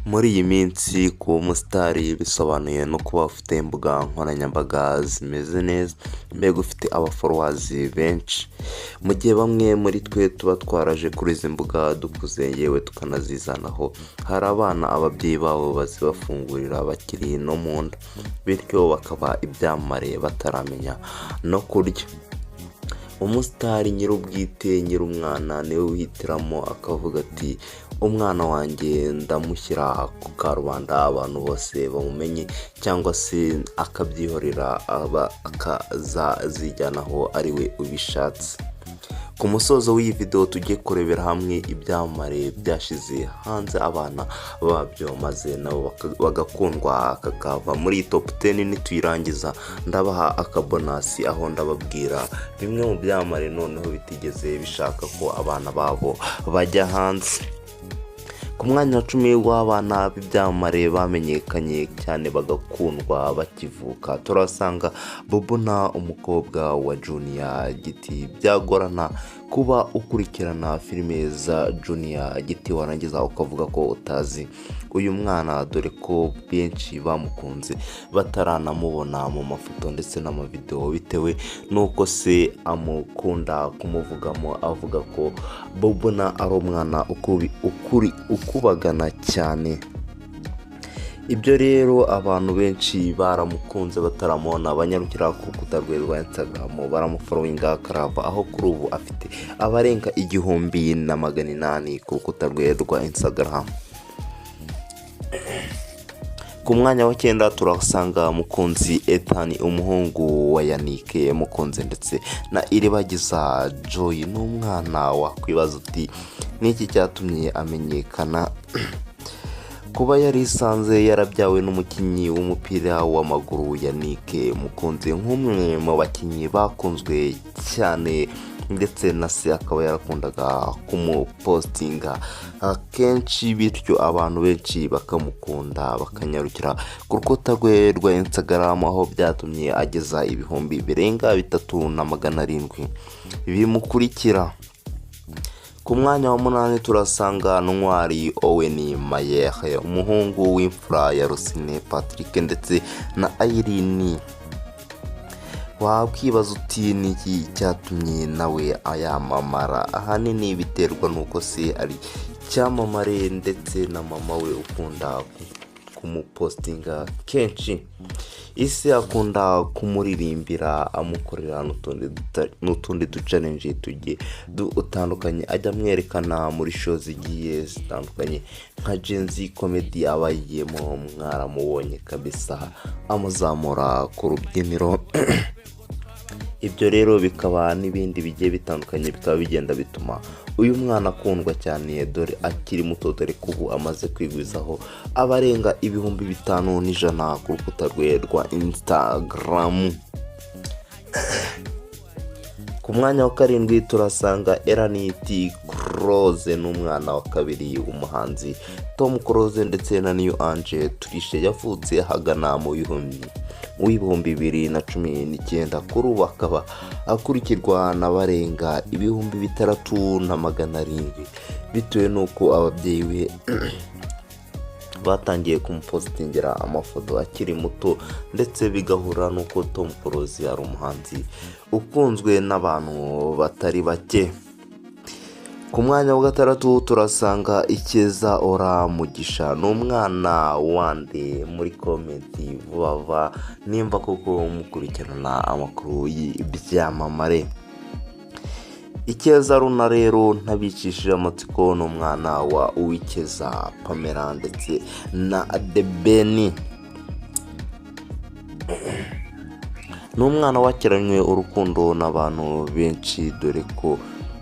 Muri iyi minsi kuba umusitari bisobanuye no kuba ufite imbuga nkoranyambaga zimeze neza, mbega ufite abaforowazi benshi. Mu gihe bamwe muri twe tuba twaraje kuri izi mbuga dukuze yewe tukanazizanaho, hari abana ababyeyi babo bazibafungurira bakiri no mu nda, bityo bakaba ibyamamare bataramenya no kurya. Umusitari nyir'ubwite nyir'umwana niwe wihitiramo akavuga ati umwana wanjye ndamushyira ku karubanda abantu bose bamumenye, cyangwa se akabyihorera akazazijyanaho ari we ubishatse. Ku musozo w'iyi video tujye kurebera hamwe ibyamamare byashize hanze abana babyo maze nabo bagakundwa kakava muri top 10. Nituyirangiza ndabaha akabonasi aho ndababwira bimwe mu byamamare noneho bitigeze bishaka ko abana babo bajya hanze. Ku mwanya wa 10 w'abana b'ibyamamare bamenyekanye cyane bagakundwa bakivuka turasanga Bobona, umukobwa wa Junior Giti. Byagorana kuba ukurikirana filime za Junior Giti warangiza ukavuga ko utazi uyu mwana, dore ko benshi bamukunze bataranamubona mu mafoto ndetse n'amavideo, bitewe nuko se amukunda kumuvugamo avuga ko Bobona ari umwana ukubagana cyane. Ibyo rero abantu benshi baramukunze bataramubona, banyarukira ku rukuta rwe rwa Instagram baramufollowinga karava, aho kuri ubu afite abarenga 1800 ku rukuta rwe rwa Instagram. Ku mwanya wa 9 turasanga Mukunzi Ethan, umuhungu wa Yannick Mukunzi ndetse na Iribagiza Joy. N'umwana wakwibaza uti niki cyatumye amenyekana? Kuba yarisanze yarabyawe n'umukinnyi w'umupira w'amaguru Yannick Mukunzi, nk'umwe mu bakinnyi bakunzwe cyane, ndetse na se akaba yarakundaga kumupostinga akenshi, bityo abantu benshi bakamukunda bakanyarukira ku rukuta rwe rwa Instagram, aho byatumye ageza ibihumbi birenga 3700 bimukurikira. Ku mwanya wa 8 turasanga Ntwari Owen Mayere, umuhungu w'imfura ya Rusine Patrick ndetse na Irene. Wakwibaza uti niki cyatumye nawe ayamamara? Ahanini biterwa nuko se ari cyamamare ndetse na mama we ukunda kumupostinga kenshi. Ise akunda kumuririmbira, amukorera n'utundi challenge tugiye dutandukanye, ajya mwerekana muri show zigiye zitandukanye nka Genzi comedy abayemo. Mwaramubonye kabisa amuzamura ku rubyiniro. Ibyo rero bikaba n'ibindi bigiye bitandukanye, bikaba bigenda bituma uyu mwana akundwa cyane, dore akiri muto, dore kubu amaze kwigwizaho abarenga 5100 ku rukuta rwe rwa Instagram. Ku mwanya wa 7 turasanga Eraniti Close, n'umwana wa kabiri w'umuhanzi Tom Close ndetse na New Ange Turishe, yavutse hagana mu 2019. Kuri ubu akaba akurikirwa n'abarenga 6700 bitewe nuko ababyeyi be batangiye kumupostingira amafoto akiri muto, ndetse bigahura nuko Tom Close ari umuhanzi ukunzwe n'abantu batari bake. Ku mwanya wa 6 turasanga Ikeza Ora Mugisha, n'umwana wande muri komenti vuba nimba koko mukurikirana amakuru y'ibyamamare. Ikeza Runa rero ntabicishije amatsiko, n'umwana wa Uwikeza Pamela ndetse na Debeni. N'umwana wakiranywe urukundo n'abantu benshi, dore ko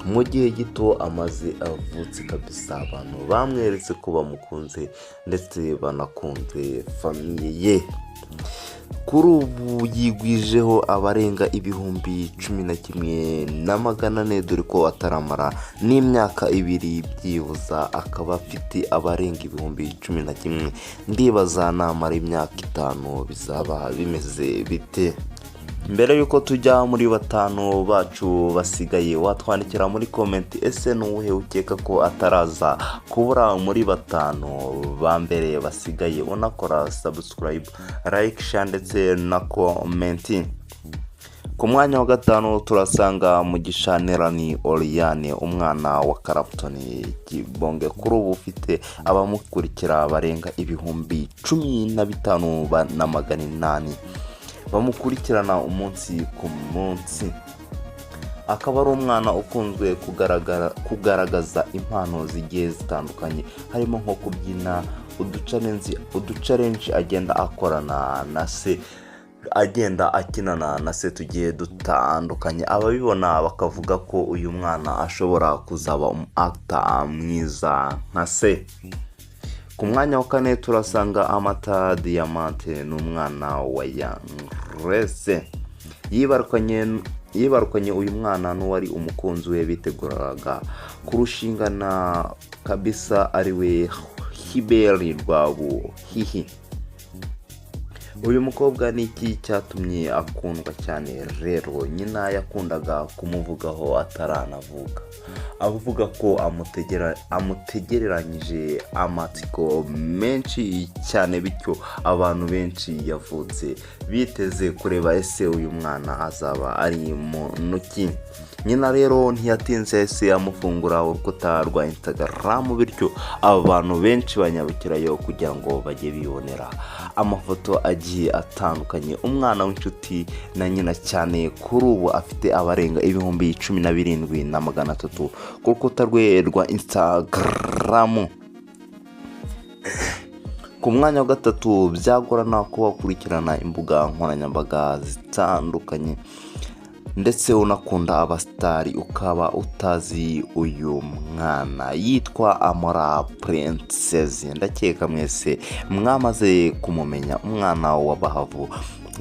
mu gihe gito amaze avutse kabisa abantu bamweretse ko bamukunze ndetse banakunze famiye ye. Kuri ubu yigwijeho abarenga 11,400, dore ko ataramara n'imyaka 2 byibuza akaba afite abarenga 11,000. Ndibaza namara imyaka 5 bizaba bimeze bite? mbere yuko tujya muri batanu bacu basigaye watwandikira muri comment ese nuwuhe ukeka ko ataraza kubura muri batanu ba mbere basigaye, unakora subscribe, like, share ndetse na comment. Ku mwanya wa gatanu turasanga Mugisha Nerani Oriane, umwana wa Clapton Kibonge, kuri ubu ufite abamukurikira barenga ibihumbi 15,800 bamukurikirana umunsi ku munsi. Akaba ari umwana ukunzwe kugaragaza impano zigiye zitandukanye, harimo nko kubyina, uduchallenge agenda akorana na se, agenda akinana na se tugiye dutandukanye. Ababibona bakavuga ko uyu mwana ashobora kuzaba actor mwiza nka se. Ku mwanya wa kane turasanga Amata Diamante, n'umwana wa Young Grace. Yibarukanye uyu mwana n'uwari umukunzi we biteguraga kurushingana kabisa, ariwe Hiberi Rwabuhihi. Uyu mukobwa ni iki cyatumye akundwa cyane? Rero nyina yakundaga kumuvugaho ataranavuga, avuga ko amutegereranyije amatsiko menshi cyane, bityo abantu benshi yavutse biteze kureba ese uyu mwana azaba ari muntu ki. Nyina rero ntiyatinze ese amufungura urukuta rwa Instagram, bityo abantu benshi banyarukirayo kugira ngo bajye bibonera amafoto agiye atandukanye. Umwana w'inshuti na nyina cyane kuri ubu afite abarenga ibihumbi 17,300 ku rukuta rwe rwa Instagram. Ku mwanya wa gatatu byagorana kuba ukurikirana imbuga nkoranyambaga zitandukanye ndetse unakunda abastari ukaba utazi uyu mwana. Yitwa Amora Princess, ndakeka mwese mwamaze kumumenya, umwana wa Bahavu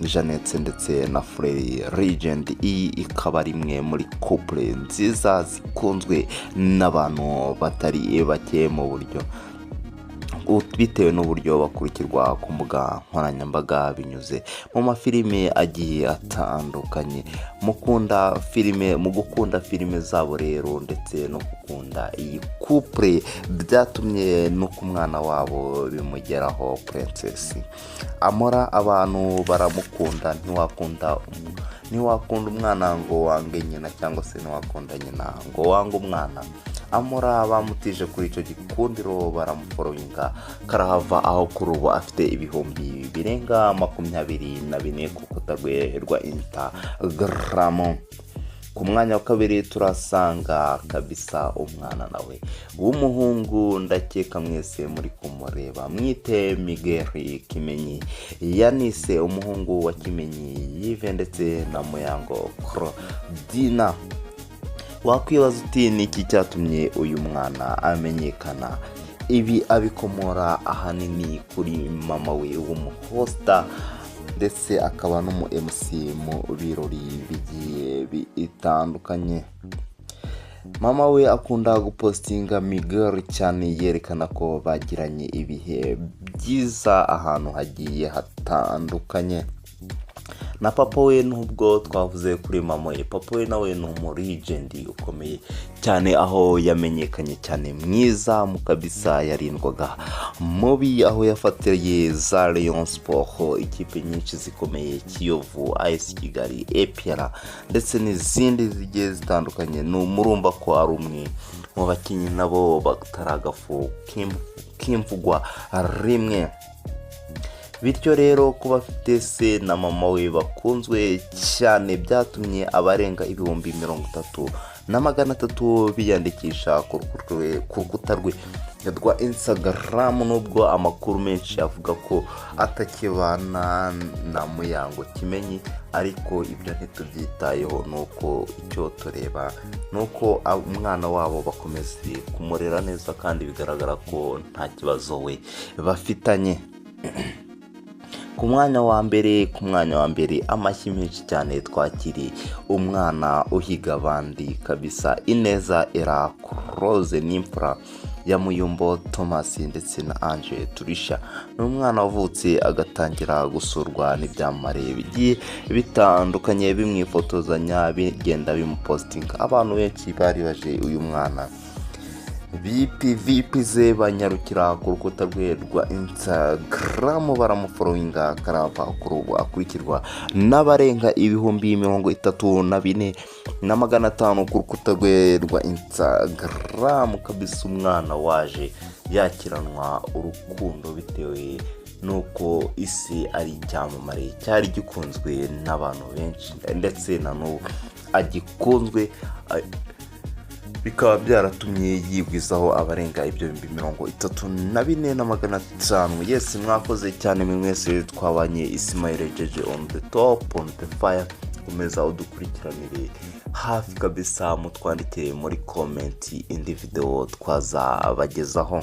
Jeannette ndetse na Frey Legend. Iyi ikaba ari imwe muri couple nziza zikunzwe n'abantu batari bake mu buryo bitewe n'uburyo bakurikirwa ku mbuga nkoranyambaga binyuze mu mafilime agiye atandukanye. Mu gukunda filime zabo rero ndetse no gukunda iyi couple byatumye no ku mwana wabo bimugeraho Princess Amora. Abantu baramukunda, ntiwakunda umwana ngo wange nyina, cyangwa se ntiwakunda nyina ngo wange umwana. Amora bamutije kuri icyo gikundiro, baramufollowinga karahava, aho kuri ubu afite ibihumbi birenga 24 ku rukuta rwe rwa Instagram. Ku mwanya wa kabiri turasanga kabisa umwana nawe w'umuhungu, ndakeka mwese muri kumureba, mwite Miguel Kimenyi. Yanise umuhungu wa Kimenyi Yive ndetse na Muyango Claudina. Wakwibaza uti ni iki cyatumye uyu mwana amenyekana? Ibi abikomora ahanini kuri mama we w'umuhosta ndetse akaba no mu MC mu birori bigiye bitandukanye. Mama we akunda gupostinga Miguel cyane, yerekana ko bagiranye ibihe byiza ahantu hagiye hatandukanye. Na papa we nubwo twavuze kuri mama we, papa we nawe ni legend ukomeye cyane, aho yamenyekanye cyane mwiza mu kabisa, yarindwaga mubi aho yafatiye za Rayon Sport, ikipe nyinshi zikomeye, Kiyovu, AS Kigali, APR ndetse n'izindi zigiye zitandukanye. Murumva ko ari umwe mu bakinnyi nabo bataragafu kimvugwa rimwe. Bityo rero kuba afite se na mama we bakunzwe cyane byatumye abarenga ibihumbi 30,300 biyandikisha ku rukuta rwe rwa Instagram, nubwo amakuru menshi avuga ko atakibana na Muyango Kimenyi, ariko ibyo ntitubyitayeho. Nuko icyo tureba nuko umwana wabo bakomeze kumurera neza, kandi bigaragara ko nta kibazo we bafitanye. Ku mwanya wa mbere amashyi menshi cyane twakiri umwana uhiga abandi kabisa, Ineza Era Close n'imfura ya Muyombo Thomas ndetse na Ange Turisha. Ni umwana wavutse agatangira gusurwa n'ibyamamare bigiye bitandukanye bimwifotozanya bigenda bimupostinga. Abantu benshi bari baje uyu mwana VP ze banyarukira ku rukuta rwe rwa Instagram baramufollowinga karava kuri ubu akurikirwa n'abarenga ibihumbi 34,500 ku rukuta rwe rwa Instagram. Kabisa umwana waje yakiranwa urukundo bitewe nuko isi ari icyamamare cyari gikunzwe n'abantu benshi ndetse na n'ubu agikunzwe, bikaba byaratumye yigwizaho abarenga ibyo 34,500. Yes, mwakoze cyane mwese twabanye. Ismail Jeje on the top on the fire. Komeza udukurikiranire hafi kabisa, mutwandike muri comment indi video twazabagezaho.